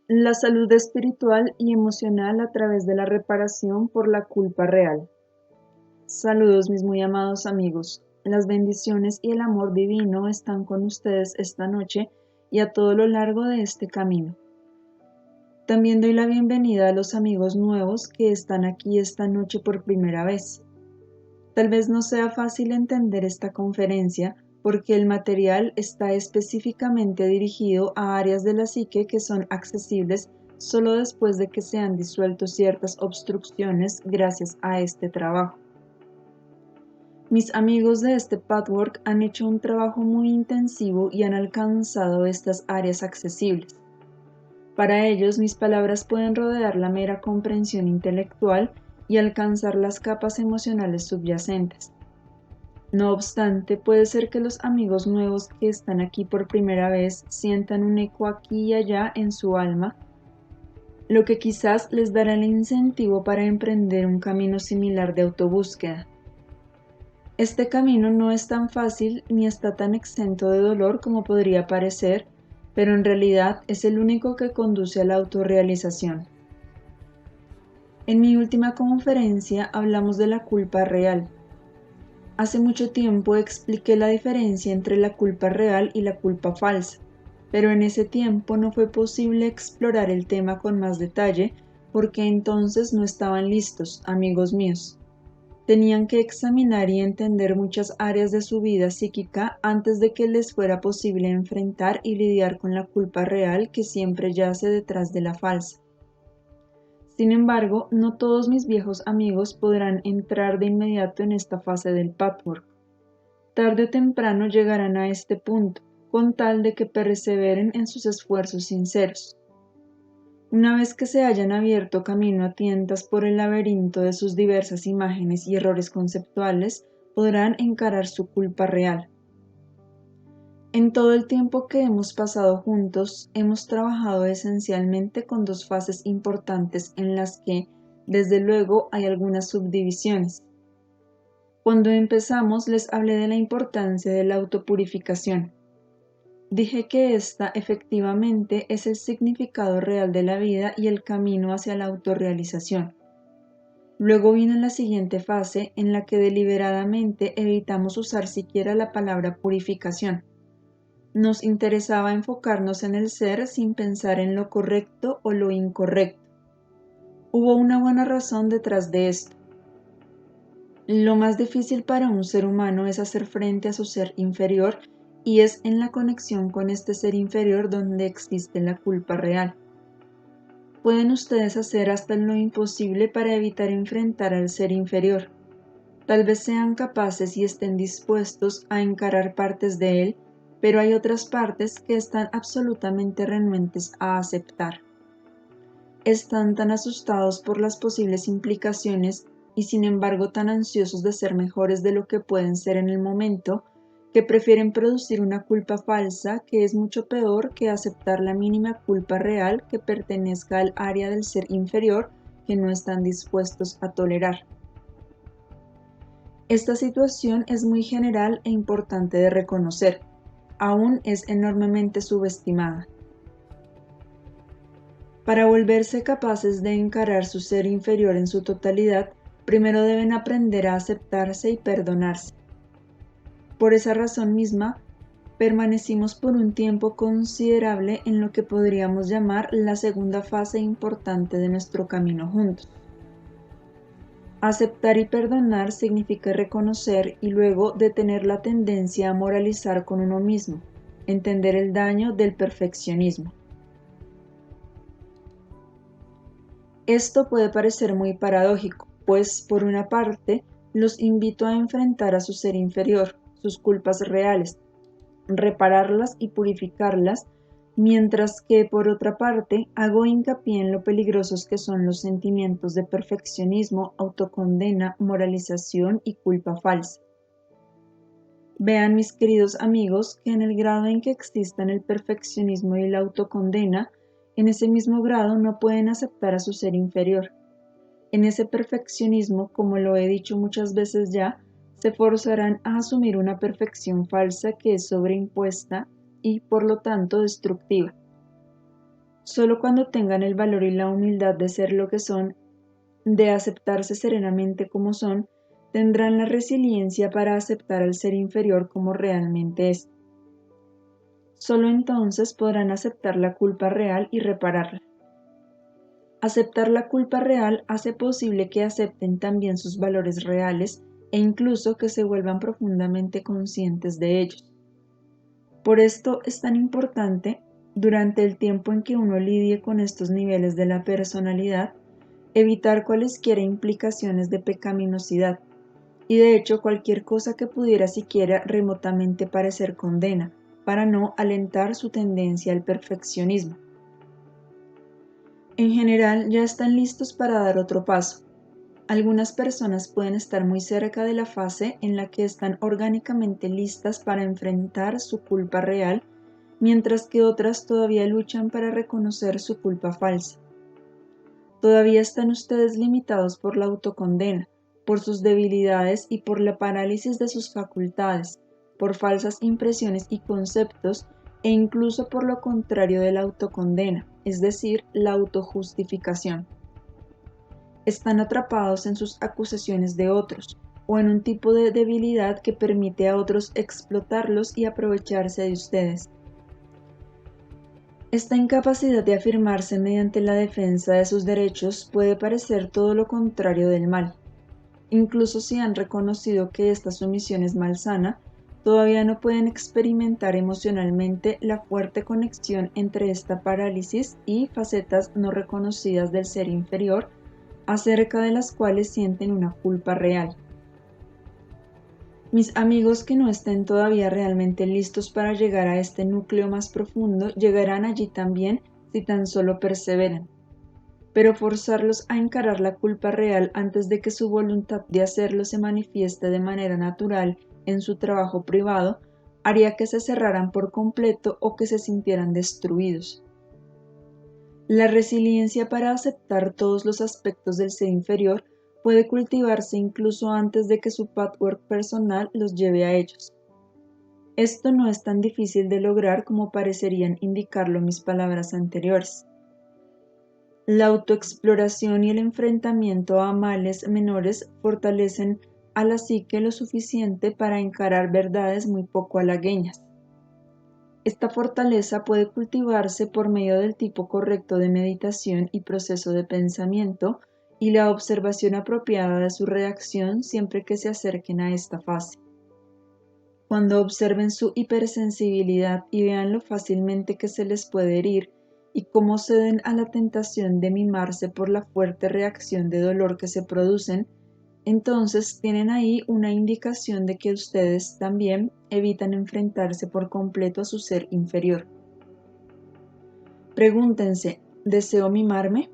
La salud espiritual y emocional a través de la reparación por la culpa real. Saludos mis muy amados amigos. Las bendiciones y el amor divino están con ustedes esta noche y a todo lo largo de este camino. También doy la bienvenida a los amigos nuevos que están aquí esta noche por primera vez. Tal vez no sea fácil entender esta conferencia porque el material está específicamente dirigido a áreas de la psique que son accesibles solo después de que se han disuelto ciertas obstrucciones gracias a este trabajo. Mis amigos de este Pathwork han hecho un trabajo muy intensivo y han alcanzado estas áreas accesibles. Para ellos, mis palabras pueden rodear la mera comprensión intelectual y alcanzar las capas emocionales subyacentes. No obstante, puede ser que los amigos nuevos que están aquí por primera vez sientan un eco aquí y allá en su alma, lo que quizás les dará el incentivo para emprender un camino similar de autobúsqueda. Este camino no es tan fácil ni está tan exento de dolor como podría parecer, pero en realidad es el único que conduce a la autorrealización. En mi última conferencia hablamos de la culpa real. Hace mucho tiempo expliqué la diferencia entre la culpa real y la culpa falsa, pero en ese tiempo no fue posible explorar el tema con más detalle porque entonces no estaban listos, amigos míos. Tenían que examinar y entender muchas áreas de su vida psíquica antes de que les fuera posible enfrentar y lidiar con la culpa real que siempre yace detrás de la falsa. Sin embargo, no todos mis viejos amigos podrán entrar de inmediato en esta fase del patchwork. Tarde o temprano llegarán a este punto, con tal de que perseveren en sus esfuerzos sinceros. Una vez que se hayan abierto camino a tientas por el laberinto de sus diversas imágenes y errores conceptuales, podrán encarar su culpa real. En todo el tiempo que hemos pasado juntos, hemos trabajado esencialmente con dos fases importantes en las que, desde luego, hay algunas subdivisiones. Cuando empezamos les hablé de la importancia de la autopurificación. Dije que esta efectivamente es el significado real de la vida y el camino hacia la autorrealización. Luego vino la siguiente fase en la que deliberadamente evitamos usar siquiera la palabra purificación. Nos interesaba enfocarnos en el ser sin pensar en lo correcto o lo incorrecto. Hubo una buena razón detrás de esto. Lo más difícil para un ser humano es hacer frente a su ser inferior y es en la conexión con este ser inferior donde existe la culpa real. Pueden ustedes hacer hasta lo imposible para evitar enfrentar al ser inferior. Tal vez sean capaces y estén dispuestos a encarar partes de él, pero hay otras partes que están absolutamente renuentes a aceptar. Están tan asustados por las posibles implicaciones y sin embargo tan ansiosos de ser mejores de lo que pueden ser en el momento, que prefieren producir una culpa falsa que es mucho peor que aceptar la mínima culpa real que pertenezca al área del ser inferior que no están dispuestos a tolerar. Esta situación es muy general e importante de reconocer, aún es enormemente subestimada. Para volverse capaces de encarar su ser inferior en su totalidad, primero deben aprender a aceptarse y perdonarse. Por esa razón misma, permanecimos por un tiempo considerable en lo que podríamos llamar la segunda fase importante de nuestro camino juntos. Aceptar y perdonar significa reconocer y luego detener la tendencia a moralizar con uno mismo, entender el daño del perfeccionismo. Esto puede parecer muy paradójico, pues por una parte los invito a enfrentar a su ser inferior, sus culpas reales, repararlas y purificarlas, mientras que por otra parte hago hincapié en lo peligrosos que son los sentimientos de perfeccionismo, autocondena, moralización y culpa falsa. Vean, mis queridos amigos, que en el grado en que existan el perfeccionismo y la autocondena, en ese mismo grado no pueden aceptar a su ser inferior. En ese perfeccionismo, como lo he dicho muchas veces ya, se forzarán a asumir una perfección falsa que es sobreimpuesta y por lo tanto destructiva. Solo cuando tengan el valor y la humildad de ser lo que son, de aceptarse serenamente como son, tendrán la resiliencia para aceptar al ser inferior como realmente es. Solo entonces podrán aceptar la culpa real y repararla. Aceptar la culpa real hace posible que acepten también sus valores reales e incluso que se vuelvan profundamente conscientes de ellos. Por esto es tan importante, durante el tiempo en que uno lidie con estos niveles de la personalidad, evitar cualesquiera implicaciones de pecaminosidad, y de hecho cualquier cosa que pudiera siquiera remotamente parecer condena, para no alentar su tendencia al perfeccionismo. En general ya están listos para dar otro paso. Algunas personas pueden estar muy cerca de la fase en la que están orgánicamente listas para enfrentar su culpa real, mientras que otras todavía luchan para reconocer su culpa falsa. Todavía están ustedes limitados por la autocondena, por sus debilidades y por la parálisis de sus facultades, por falsas impresiones y conceptos, e incluso por lo contrario de la autocondena, es decir, la autojustificación. Están atrapados en sus acusaciones de otros, o en un tipo de debilidad que permite a otros explotarlos y aprovecharse de ustedes. Esta incapacidad de afirmarse mediante la defensa de sus derechos puede parecer todo lo contrario del mal. Incluso si han reconocido que esta sumisión es malsana, todavía no pueden experimentar emocionalmente la fuerte conexión entre esta parálisis y facetas no reconocidas del ser inferior, acerca de las cuales sienten una culpa real. Mis amigos que no estén todavía realmente listos para llegar a este núcleo más profundo llegarán allí también si tan solo perseveran. Pero forzarlos a encarar la culpa real antes de que su voluntad de hacerlo se manifieste de manera natural en su trabajo privado haría que se cerraran por completo o que se sintieran destruidos. La resiliencia para aceptar todos los aspectos del ser inferior puede cultivarse incluso antes de que su patchwork personal los lleve a ellos. Esto no es tan difícil de lograr como parecerían indicarlo mis palabras anteriores. La autoexploración y el enfrentamiento a males menores fortalecen a la psique lo suficiente para encarar verdades muy poco halagüeñas. Esta fortaleza puede cultivarse por medio del tipo correcto de meditación y proceso de pensamiento y la observación apropiada de su reacción siempre que se acerquen a esta fase. Cuando observen su hipersensibilidad y vean lo fácilmente que se les puede herir y cómo ceden a la tentación de mimarse por la fuerte reacción de dolor que se producen, entonces tienen ahí una indicación de que ustedes también evitan enfrentarse por completo a su ser inferior. Pregúntense, ¿deseo mimarme?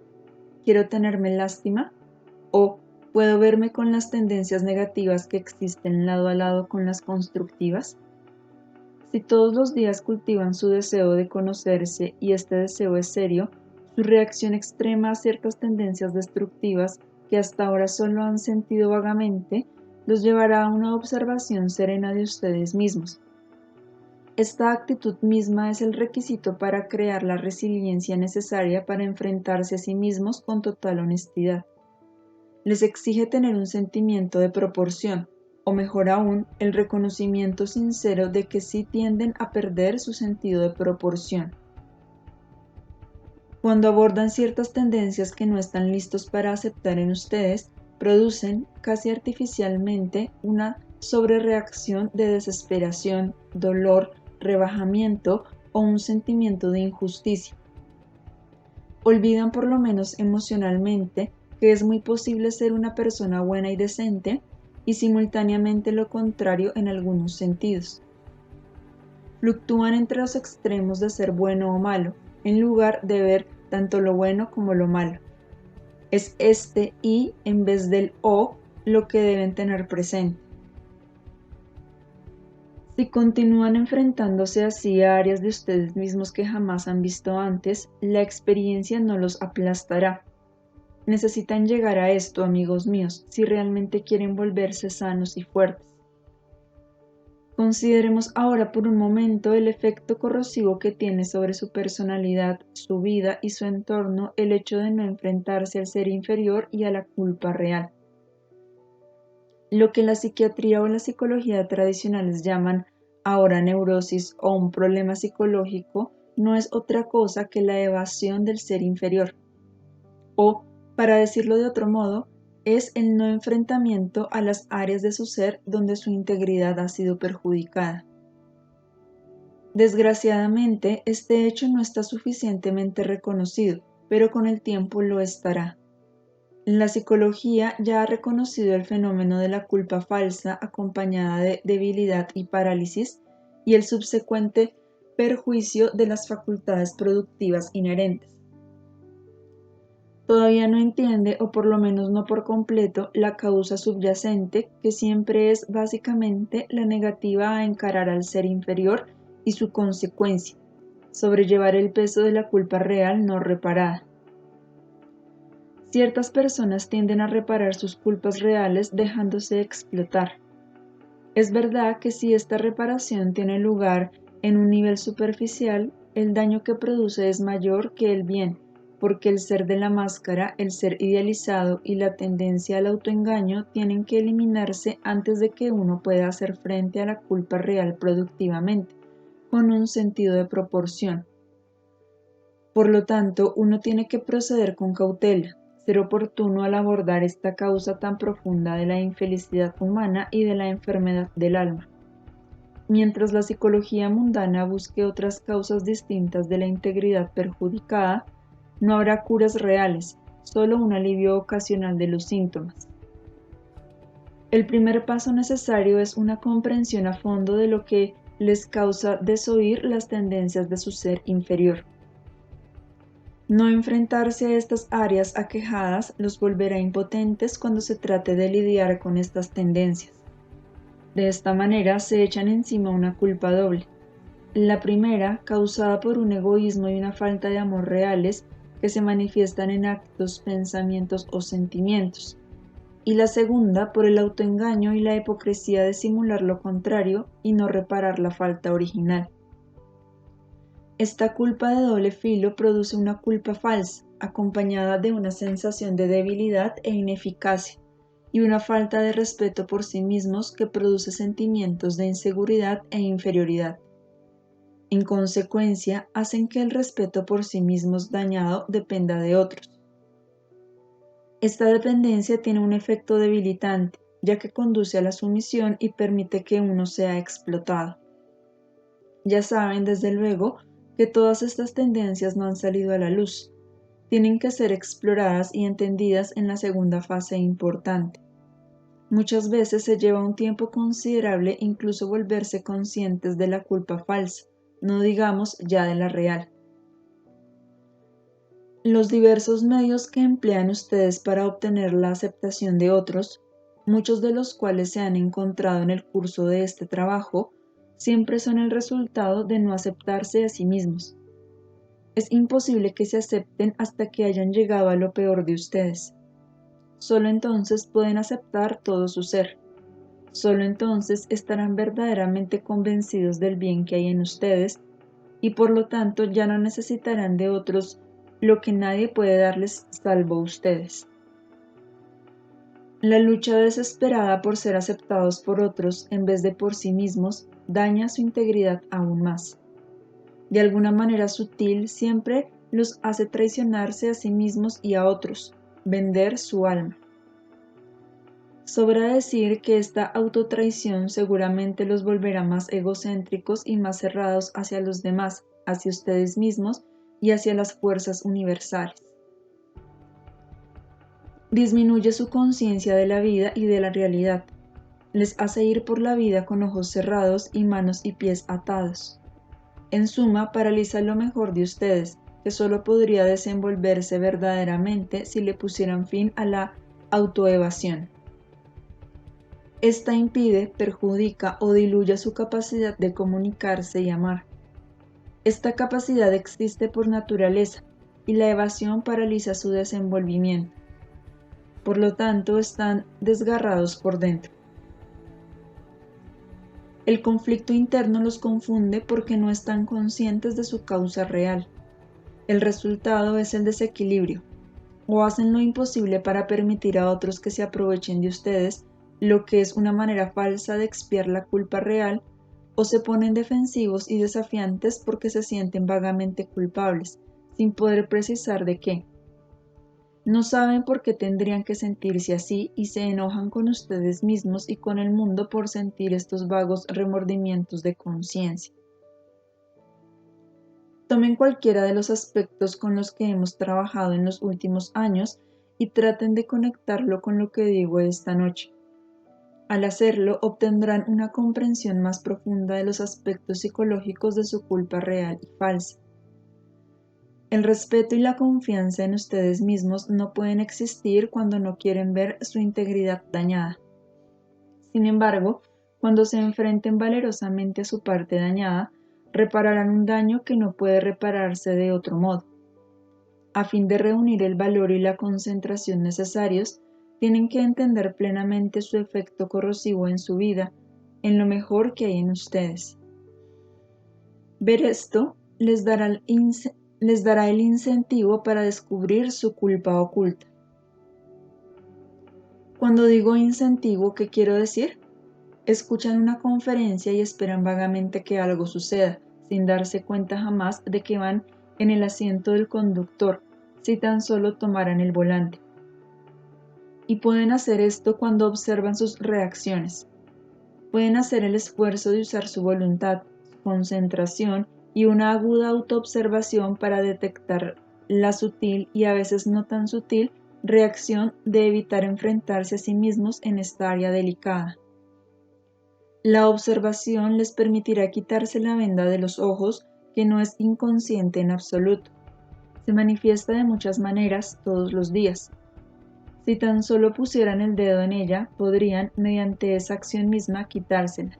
¿Quiero tenerme lástima? ¿O puedo verme con las tendencias negativas que existen lado a lado con las constructivas? Si todos los días cultivan su deseo de conocerse y este deseo es serio, su reacción extrema a ciertas tendencias destructivas que hasta ahora solo han sentido vagamente, los llevará a una observación serena de ustedes mismos. Esta actitud misma es el requisito para crear la resiliencia necesaria para enfrentarse a sí mismos con total honestidad. Les exige tener un sentimiento de proporción, o mejor aún, el reconocimiento sincero de que sí tienden a perder su sentido de proporción. Cuando abordan ciertas tendencias que no están listos para aceptar en ustedes, producen, casi artificialmente, una sobrereacción de desesperación, dolor, rebajamiento o un sentimiento de injusticia. Olvidan por lo menos emocionalmente que es muy posible ser una persona buena y decente y simultáneamente lo contrario en algunos sentidos. Fluctúan entre los extremos de ser bueno o malo, en lugar de ver tanto lo bueno como lo malo. Es este y en vez del o lo que deben tener presente. Si continúan enfrentándose así a áreas de ustedes mismos que jamás han visto antes, la experiencia no los aplastará. Necesitan llegar a esto, amigos míos, si realmente quieren volverse sanos y fuertes. Consideremos ahora por un momento el efecto corrosivo que tiene sobre su personalidad, su vida y su entorno el hecho de no enfrentarse al ser inferior y a la culpa real. Lo que la psiquiatría o la psicología tradicionales llaman ahora neurosis o un problema psicológico no es otra cosa que la evasión del ser inferior. O, para decirlo de otro modo, es el no enfrentamiento a las áreas de su ser donde su integridad ha sido perjudicada. Desgraciadamente, este hecho no está suficientemente reconocido, pero con el tiempo lo estará. La psicología ya ha reconocido el fenómeno de la culpa falsa acompañada de debilidad y parálisis y el subsecuente perjuicio de las facultades productivas inherentes. Todavía no entiende, o por lo menos no por completo, la causa subyacente, que siempre es básicamente la negativa a encarar al ser inferior y su consecuencia, sobrellevar el peso de la culpa real no reparada. Ciertas personas tienden a reparar sus culpas reales dejándose explotar. Es verdad que si esta reparación tiene lugar en un nivel superficial, el daño que produce es mayor que el bien, porque el ser de la máscara, el ser idealizado y la tendencia al autoengaño tienen que eliminarse antes de que uno pueda hacer frente a la culpa real productivamente, con un sentido de proporción. Por lo tanto, uno tiene que proceder con cautela, ser oportuno al abordar esta causa tan profunda de la infelicidad humana y de la enfermedad del alma. Mientras la psicología mundana busque otras causas distintas de la integridad perjudicada, no habrá curas reales, solo un alivio ocasional de los síntomas. El primer paso necesario es una comprensión a fondo de lo que les causa desoír las tendencias de su ser inferior. No enfrentarse a estas áreas aquejadas los volverá impotentes cuando se trate de lidiar con estas tendencias. De esta manera se echan encima una culpa doble. La primera, causada por un egoísmo y una falta de amor reales que se manifiestan en actos, pensamientos o sentimientos. Y la segunda, por el autoengaño y la hipocresía de simular lo contrario y no reparar la falta original. Esta culpa de doble filo produce una culpa falsa, acompañada de una sensación de debilidad e ineficacia, y una falta de respeto por sí mismos que produce sentimientos de inseguridad e inferioridad. En consecuencia, hacen que el respeto por sí mismos dañado dependa de otros. Esta dependencia tiene un efecto debilitante, ya que conduce a la sumisión y permite que uno sea explotado. Ya saben, desde luego, que todas estas tendencias no han salido a la luz. Tienen que ser exploradas y entendidas en la segunda fase importante. Muchas veces se lleva un tiempo considerable incluso volverse conscientes de la culpa falsa, no digamos ya de la real. Los diversos medios que emplean ustedes para obtener la aceptación de otros, muchos de los cuales se han encontrado en el curso de este trabajo, siempre son el resultado de no aceptarse a sí mismos. Es imposible que se acepten hasta que hayan llegado a lo peor de ustedes. Solo entonces pueden aceptar todo su ser. Solo entonces estarán verdaderamente convencidos del bien que hay en ustedes y por lo tanto ya no necesitarán de otros lo que nadie puede darles salvo ustedes. La lucha desesperada por ser aceptados por otros en vez de por sí mismos daña su integridad aún más. De alguna manera sutil siempre los hace traicionarse a sí mismos y a otros, vender su alma. Sobra decir que esta autotraición seguramente los volverá más egocéntricos y más cerrados hacia los demás, hacia ustedes mismos y hacia las fuerzas universales. Disminuye su conciencia de la vida y de la realidad. Les hace ir por la vida con ojos cerrados y manos y pies atados. En suma, paraliza lo mejor de ustedes, que solo podría desenvolverse verdaderamente si le pusieran fin a la autoevasión. Esta impide, perjudica o diluye su capacidad de comunicarse y amar. Esta capacidad existe por naturaleza y la evasión paraliza su desenvolvimiento. Por lo tanto, están desgarrados por dentro. El conflicto interno los confunde porque no están conscientes de su causa real. El resultado es el desequilibrio. O hacen lo imposible para permitir a otros que se aprovechen de ustedes, lo que es una manera falsa de expiar la culpa real, o se ponen defensivos y desafiantes porque se sienten vagamente culpables, sin poder precisar de qué. No saben por qué tendrían que sentirse así y se enojan con ustedes mismos y con el mundo por sentir estos vagos remordimientos de conciencia. Tomen cualquiera de los aspectos con los que hemos trabajado en los últimos años y traten de conectarlo con lo que digo esta noche. Al hacerlo, obtendrán una comprensión más profunda de los aspectos psicológicos de su culpa real y falsa. El respeto y la confianza en ustedes mismos no pueden existir cuando no quieren ver su integridad dañada. Sin embargo, cuando se enfrenten valerosamente a su parte dañada, repararán un daño que no puede repararse de otro modo. A fin de reunir el valor y la concentración necesarios, tienen que entender plenamente su efecto corrosivo en su vida, en lo mejor que hay en ustedes. Ver esto les dará el incentivo para descubrir su culpa oculta. Cuando digo incentivo, ¿qué quiero decir? Escuchan una conferencia y esperan vagamente que algo suceda, sin darse cuenta jamás de que van en el asiento del conductor, si tan solo tomaran el volante. Y pueden hacer esto cuando observan sus reacciones. Pueden hacer el esfuerzo de usar su voluntad, su concentración y una aguda autoobservación para detectar la sutil y a veces no tan sutil reacción de evitar enfrentarse a sí mismos en esta área delicada. La observación les permitirá quitarse la venda de los ojos, que no es inconsciente en absoluto. Se manifiesta de muchas maneras todos los días. Si tan solo pusieran el dedo en ella, podrían, mediante esa acción misma, quitársela.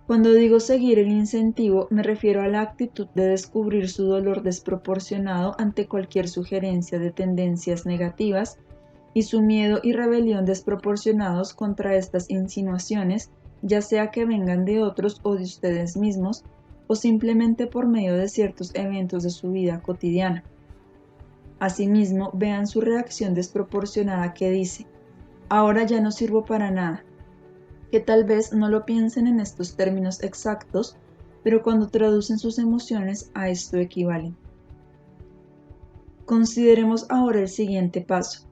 Cuando digo seguir el incentivo, me refiero a la actitud de descubrir su dolor desproporcionado ante cualquier sugerencia de tendencias negativas y su miedo y rebelión desproporcionados contra estas insinuaciones, ya sea que vengan de otros o de ustedes mismos, o simplemente por medio de ciertos eventos de su vida cotidiana. Asimismo, vean su reacción desproporcionada que dice: ahora ya no sirvo para nada, que tal vez no lo piensen en estos términos exactos, pero cuando traducen sus emociones a esto equivalen. Consideremos ahora el siguiente paso.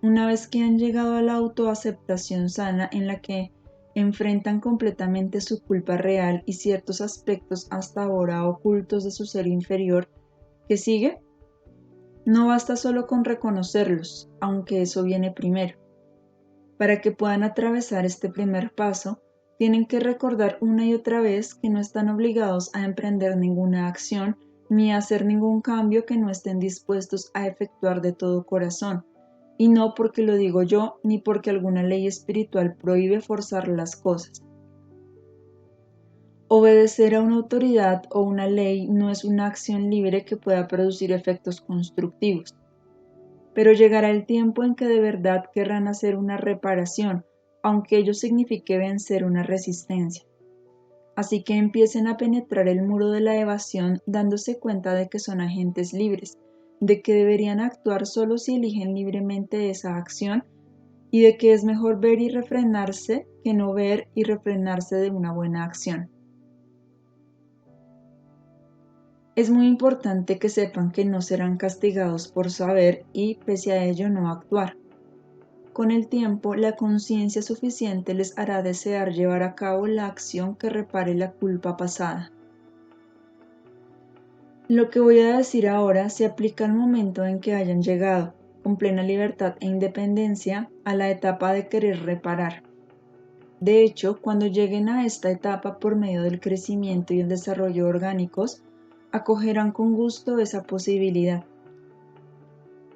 Una vez que han llegado a la autoaceptación sana en la que enfrentan completamente su culpa real y ciertos aspectos hasta ahora ocultos de su ser inferior, ¿qué sigue? No basta solo con reconocerlos, aunque eso viene primero. Para que puedan atravesar este primer paso, tienen que recordar una y otra vez que no están obligados a emprender ninguna acción ni a hacer ningún cambio que no estén dispuestos a efectuar de todo corazón, y no porque lo digo yo ni porque alguna ley espiritual prohíbe forzar las cosas. Obedecer a una autoridad o una ley no es una acción libre que pueda producir efectos constructivos. Pero llegará el tiempo en que de verdad querrán hacer una reparación, aunque ello signifique vencer una resistencia. Así que empiecen a penetrar el muro de la evasión dándose cuenta de que son agentes libres, de que deberían actuar solo si eligen libremente esa acción y de que es mejor ver y refrenarse que no ver y refrenarse de una buena acción. Es muy importante que sepan que no serán castigados por saber y, pese a ello, no actuar. Con el tiempo, la conciencia suficiente les hará desear llevar a cabo la acción que repare la culpa pasada. Lo que voy a decir ahora se aplica al momento en que hayan llegado, con plena libertad e independencia, a la etapa de querer reparar. De hecho, cuando lleguen a esta etapa por medio del crecimiento y el desarrollo orgánicos, acogerán con gusto esa posibilidad.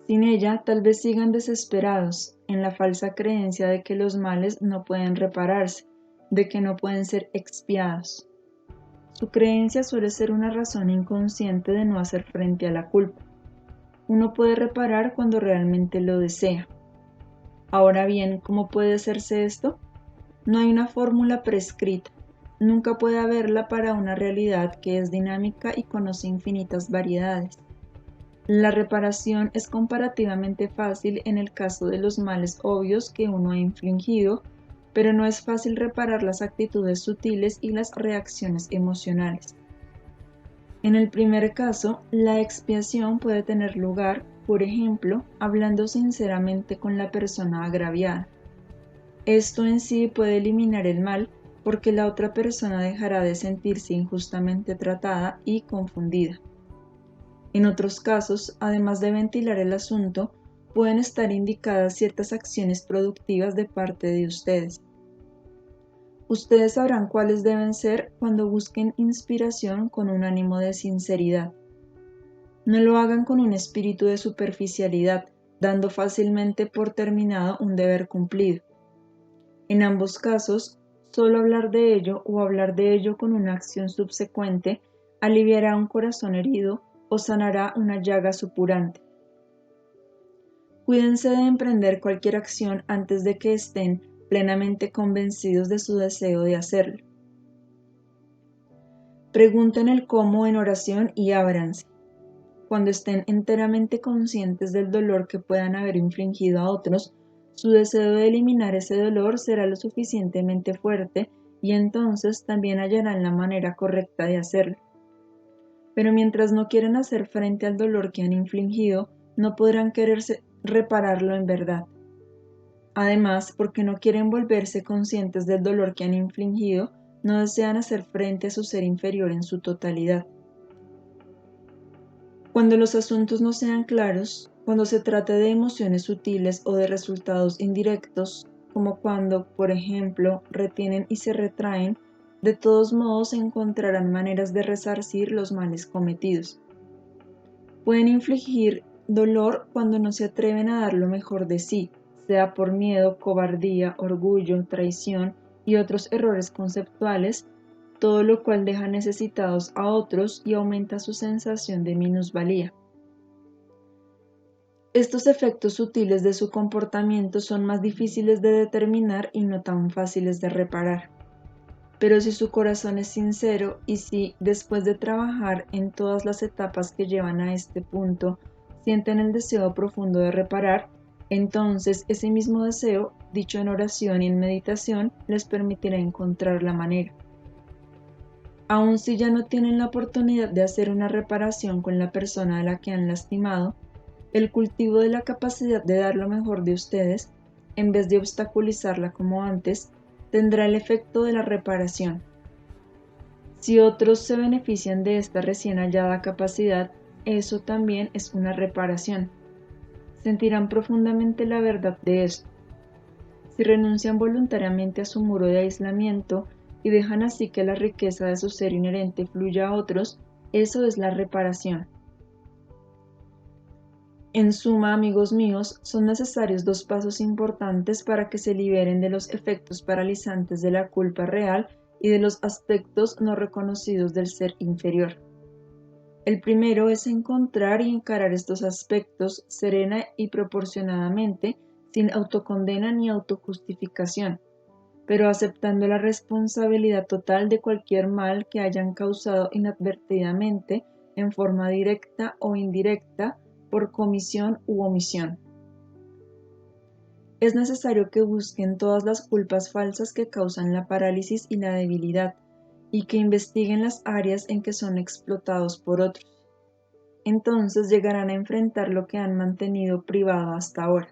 Sin ella, tal vez sigan desesperados, en la falsa creencia de que los males no pueden repararse, de que no pueden ser expiados. Su creencia suele ser una razón inconsciente de no hacer frente a la culpa. Uno puede reparar cuando realmente lo desea. Ahora bien, ¿cómo puede hacerse esto? No hay una fórmula prescrita, nunca puede haberla para una realidad que es dinámica y conoce infinitas variedades. La reparación es comparativamente fácil en el caso de los males obvios que uno ha infligido, pero no es fácil reparar las actitudes sutiles y las reacciones emocionales. En el primer caso, la expiación puede tener lugar, por ejemplo, hablando sinceramente con la persona agraviada. Esto en sí puede eliminar el mal porque la otra persona dejará de sentirse injustamente tratada y confundida. En otros casos, además de ventilar el asunto, pueden estar indicadas ciertas acciones productivas de parte de ustedes. Ustedes sabrán cuáles deben ser cuando busquen inspiración con un ánimo de sinceridad. No lo hagan con un espíritu de superficialidad, dando fácilmente por terminado un deber cumplido. En ambos casos, solo hablar de ello o hablar de ello con una acción subsecuente aliviará un corazón herido o sanará una llaga supurante. Cuídense de emprender cualquier acción antes de que estén plenamente convencidos de su deseo de hacerlo. Pregunten el cómo en oración y ábranse. Cuando estén enteramente conscientes del dolor que puedan haber infligido a otros, su deseo de eliminar ese dolor será lo suficientemente fuerte y entonces también hallarán la manera correcta de hacerlo. Pero mientras no quieran hacer frente al dolor que han infligido, no podrán quererse repararlo en verdad. Además, porque no quieren volverse conscientes del dolor que han infligido, no desean hacer frente a su ser inferior en su totalidad. Cuando los asuntos no sean claros, cuando se trate de emociones sutiles o de resultados indirectos, como cuando, por ejemplo, retienen y se retraen, de todos modos encontrarán maneras de resarcir los males cometidos. Pueden infligir dolor cuando no se atreven a dar lo mejor de sí, sea por miedo, cobardía, orgullo, traición y otros errores conceptuales, todo lo cual deja necesitados a otros y aumenta su sensación de minusvalía. Estos efectos sutiles de su comportamiento son más difíciles de determinar y no tan fáciles de reparar. Pero si su corazón es sincero y si, después de trabajar en todas las etapas que llevan a este punto, sienten el deseo profundo de reparar, entonces ese mismo deseo, dicho en oración y en meditación, les permitirá encontrar la manera. Aun si ya no tienen la oportunidad de hacer una reparación con la persona a la que han lastimado, el cultivo de la capacidad de dar lo mejor de ustedes, en vez de obstaculizarla como antes, tendrá el efecto de la reparación. Si otros se benefician de esta recién hallada capacidad, eso también es una reparación. Sentirán profundamente la verdad de esto. Si renuncian voluntariamente a su muro de aislamiento y dejan así que la riqueza de su ser inherente fluya a otros, eso es la reparación. En suma, amigos míos, son necesarios dos pasos importantes para que se liberen de los efectos paralizantes de la culpa real y de los aspectos no reconocidos del ser inferior. El primero es encontrar y encarar estos aspectos serena y proporcionadamente, sin autocondena ni autojustificación, pero aceptando la responsabilidad total de cualquier mal que hayan causado inadvertidamente, en forma directa o indirecta, por comisión u omisión. Es necesario que busquen todas las culpas falsas que causan la parálisis y la debilidad, y que investiguen las áreas en que son explotados por otros. Entonces llegarán a enfrentar lo que han mantenido privado hasta ahora.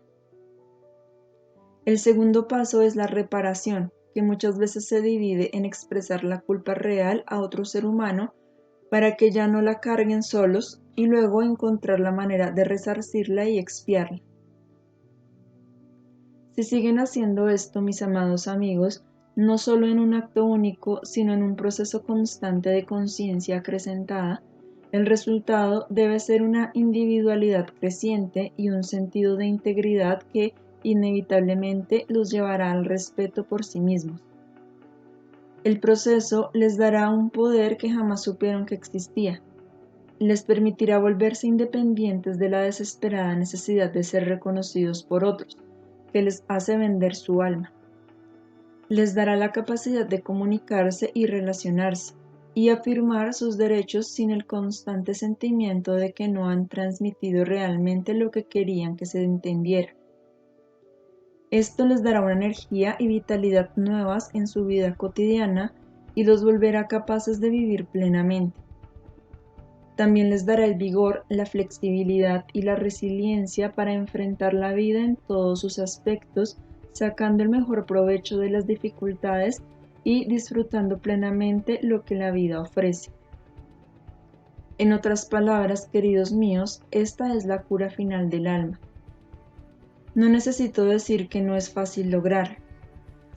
El segundo paso es la reparación, que muchas veces se divide en expresar la culpa real a otro ser humano para que ya no la carguen solos y luego encontrar la manera de resarcirla y expiarla. Si siguen haciendo esto, mis amados amigos, no solo en un acto único, sino en un proceso constante de conciencia acrecentada, el resultado debe ser una individualidad creciente y un sentido de integridad que inevitablemente los llevará al respeto por sí mismos. El proceso les dará un poder que jamás supieron que existía. Les permitirá volverse independientes de la desesperada necesidad de ser reconocidos por otros, que les hace vender su alma. Les dará la capacidad de comunicarse y relacionarse, y afirmar sus derechos sin el constante sentimiento de que no han transmitido realmente lo que querían que se entendiera. Esto les dará una energía y vitalidad nuevas en su vida cotidiana y los volverá capaces de vivir plenamente. También les dará el vigor, la flexibilidad y la resiliencia para enfrentar la vida en todos sus aspectos, sacando el mejor provecho de las dificultades y disfrutando plenamente lo que la vida ofrece. En otras palabras, queridos míos, esta es la cura final del alma. No necesito decir que no es fácil lograr.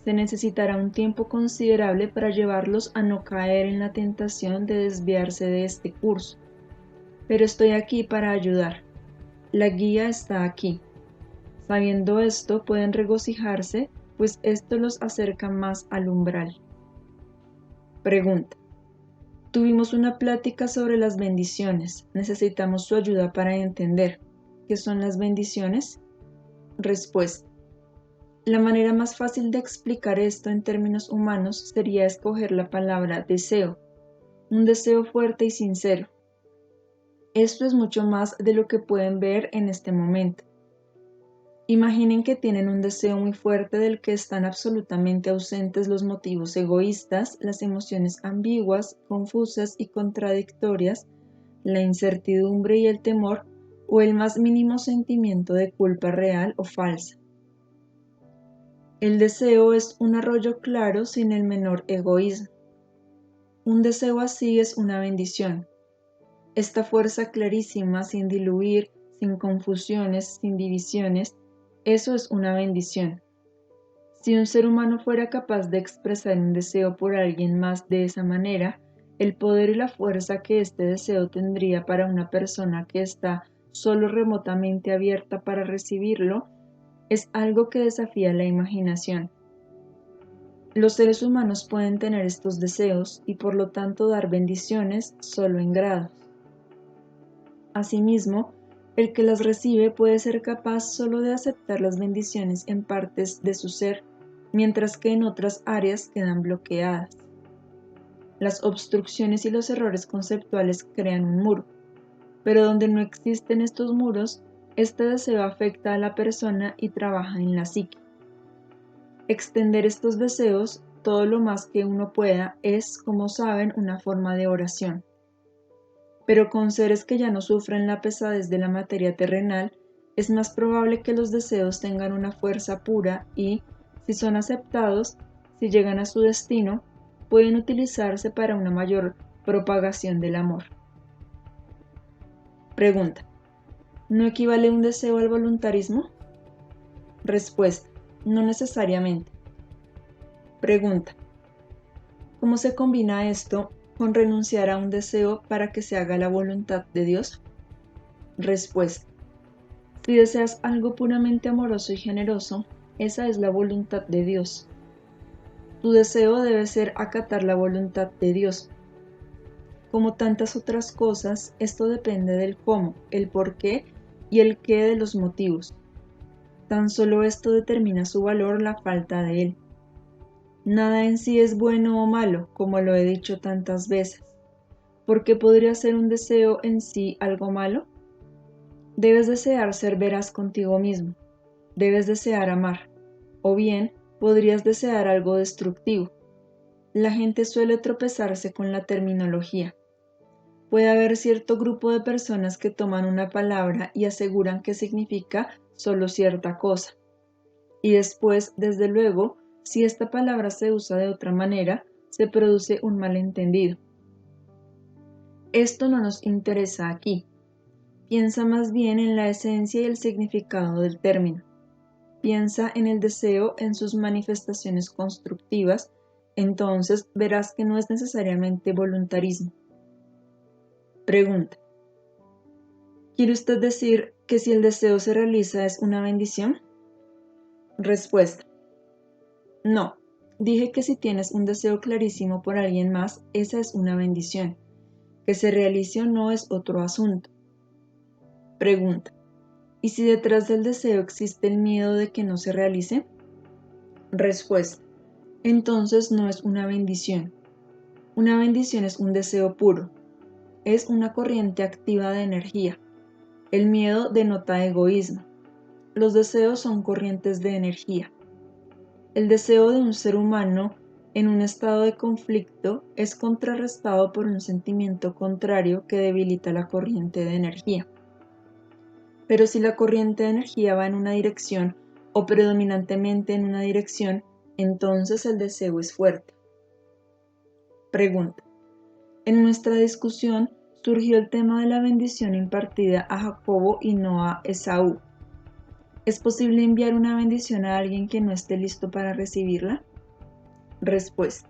Se necesitará un tiempo considerable para llevarlos a no caer en la tentación de desviarse de este curso. Pero estoy aquí para ayudar. La guía está aquí. Sabiendo esto, pueden regocijarse, pues esto los acerca más al umbral. Pregunta. Tuvimos una plática sobre las bendiciones. Necesitamos su ayuda para entender. ¿Qué son las bendiciones? Respuesta. La manera más fácil de explicar esto en términos humanos sería escoger la palabra deseo, un deseo fuerte y sincero. Esto es mucho más de lo que pueden ver en este momento. Imaginen que tienen un deseo muy fuerte del que están absolutamente ausentes los motivos egoístas, las emociones ambiguas, confusas y contradictorias, la incertidumbre y el temor, o el más mínimo sentimiento de culpa real o falsa. El deseo es un arroyo claro sin el menor egoísmo. Un deseo así es una bendición. Esta fuerza clarísima, sin diluir, sin confusiones, sin divisiones, eso es una bendición. Si un ser humano fuera capaz de expresar un deseo por alguien más de esa manera, el poder y la fuerza que este deseo tendría para una persona que está solo remotamente abierta para recibirlo, es algo que desafía la imaginación. Los seres humanos pueden tener estos deseos y por lo tanto dar bendiciones solo en grados. Asimismo, el que las recibe puede ser capaz solo de aceptar las bendiciones en partes de su ser, mientras que en otras áreas quedan bloqueadas. Las obstrucciones y los errores conceptuales crean un muro, pero donde no existen estos muros, este deseo afecta a la persona y trabaja en la psique. Extender estos deseos todo lo más que uno pueda es, como saben, una forma de oración. Pero con seres que ya no sufren la pesadez de la materia terrenal, es más probable que los deseos tengan una fuerza pura y, si son aceptados, si llegan a su destino, pueden utilizarse para una mayor propagación del amor. Pregunta. ¿No equivale un deseo al voluntarismo? Respuesta. No necesariamente. Pregunta. ¿Cómo se combina esto con renunciar a un deseo para que se haga la voluntad de Dios? Respuesta. Si deseas algo puramente amoroso y generoso, esa es la voluntad de Dios. Tu deseo debe ser acatar la voluntad de Dios. Como tantas otras cosas, esto depende del cómo, el por qué y el qué de los motivos. Tan solo esto determina su valor, la falta de él. Nada en sí es bueno o malo, como lo he dicho tantas veces. ¿Por qué podría ser un deseo en sí algo malo? Debes desear ser veraz contigo mismo. Debes desear amar. O bien, podrías desear algo destructivo. La gente suele tropezarse con la terminología. Puede haber cierto grupo de personas que toman una palabra y aseguran que significa solo cierta cosa. Y después, desde luego, si esta palabra se usa de otra manera, se produce un malentendido. Esto no nos interesa aquí. Piensa más bien en la esencia y el significado del término. Piensa en el deseo en sus manifestaciones constructivas, entonces verás que no es necesariamente voluntarismo. Pregunta. ¿Quiere usted decir que si el deseo se realiza es una bendición? Respuesta. No. Dije que si tienes un deseo clarísimo por alguien más, esa es una bendición. Que se realice o no es otro asunto. Pregunta. ¿Y si detrás del deseo existe el miedo de que no se realice? Respuesta. entonces no es una bendición. Una bendición es un deseo puro, es una corriente activa de energía. El miedo denota egoísmo. Los deseos son corrientes de energía. El deseo de un ser humano en un estado de conflicto es contrarrestado por un sentimiento contrario que debilita la corriente de energía. Pero si la corriente de energía va en una dirección o predominantemente en una dirección, entonces el deseo es fuerte. Pregunta. En nuestra discusión surgió el tema de la bendición impartida a Jacobo y no a Esaú. ¿Es posible enviar una bendición a alguien que no esté listo para recibirla? Respuesta.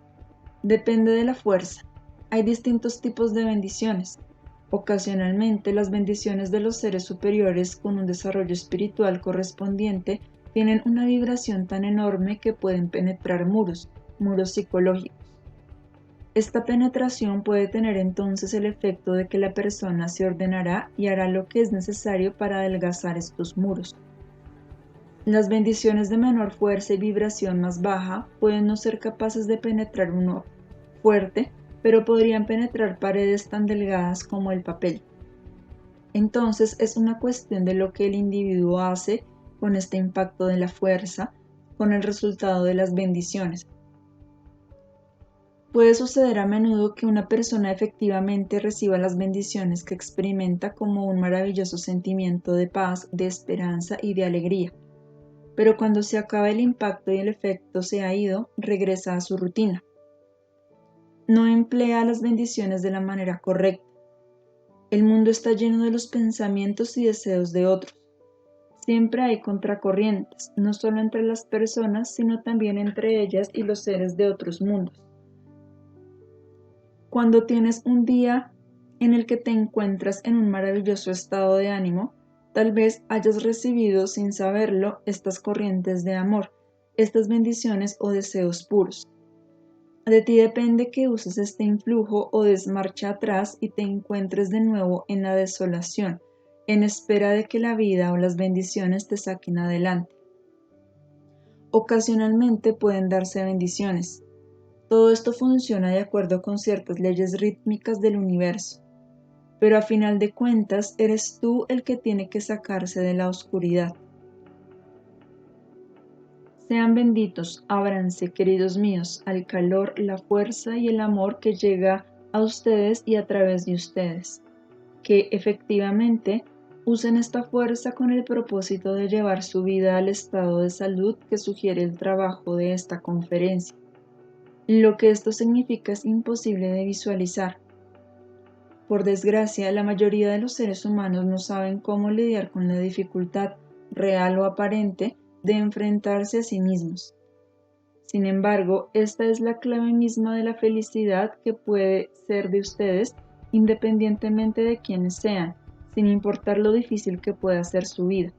Depende de la fuerza. Hay distintos tipos de bendiciones. Ocasionalmente, las bendiciones de los seres superiores con un desarrollo espiritual correspondiente tienen una vibración tan enorme que pueden penetrar muros psicológicos. Esta penetración puede tener entonces el efecto de que la persona se ordenará y hará lo que es necesario para adelgazar estos muros. Las bendiciones de menor fuerza y vibración más baja pueden no ser capaces de penetrar un oro fuerte, pero podrían penetrar paredes tan delgadas como el papel. Entonces es una cuestión de lo que el individuo hace con este impacto de la fuerza, con el resultado de las bendiciones. Puede suceder a menudo que una persona efectivamente reciba las bendiciones que experimenta como un maravilloso sentimiento de paz, de esperanza y de alegría. Pero cuando se acaba el impacto y el efecto se ha ido, regresa a su rutina. No emplea las bendiciones de la manera correcta. El mundo está lleno de los pensamientos y deseos de otros. Siempre hay contracorrientes, no solo entre las personas, sino también entre ellas y los seres de otros mundos. Cuando tienes un día en el que te encuentras en un maravilloso estado de ánimo, tal vez hayas recibido sin saberlo estas corrientes de amor, estas bendiciones o deseos puros. De ti depende que uses este influjo o des marcha atrás y te encuentres de nuevo en la desolación, en espera de que la vida o las bendiciones te saquen adelante. Ocasionalmente pueden darse bendiciones. Todo esto funciona de acuerdo con ciertas leyes rítmicas del universo, pero a final de cuentas eres tú el que tiene que sacarse de la oscuridad. Sean benditos, ábranse, queridos míos, al calor, la fuerza y el amor que llega a ustedes y a través de ustedes. Que efectivamente usen esta fuerza con el propósito de llevar su vida al estado de salud que sugiere el trabajo de esta conferencia. Lo que esto significa es imposible de visualizar. Por desgracia, la mayoría de los seres humanos no saben cómo lidiar con la dificultad, real o aparente, de enfrentarse a sí mismos. Sin embargo, esta es la clave misma de la felicidad que puede ser de ustedes independientemente de quiénes sean, sin importar lo difícil que pueda ser su vida.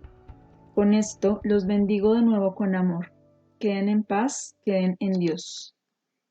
Con esto los bendigo de nuevo con amor. Queden en paz, queden en Dios.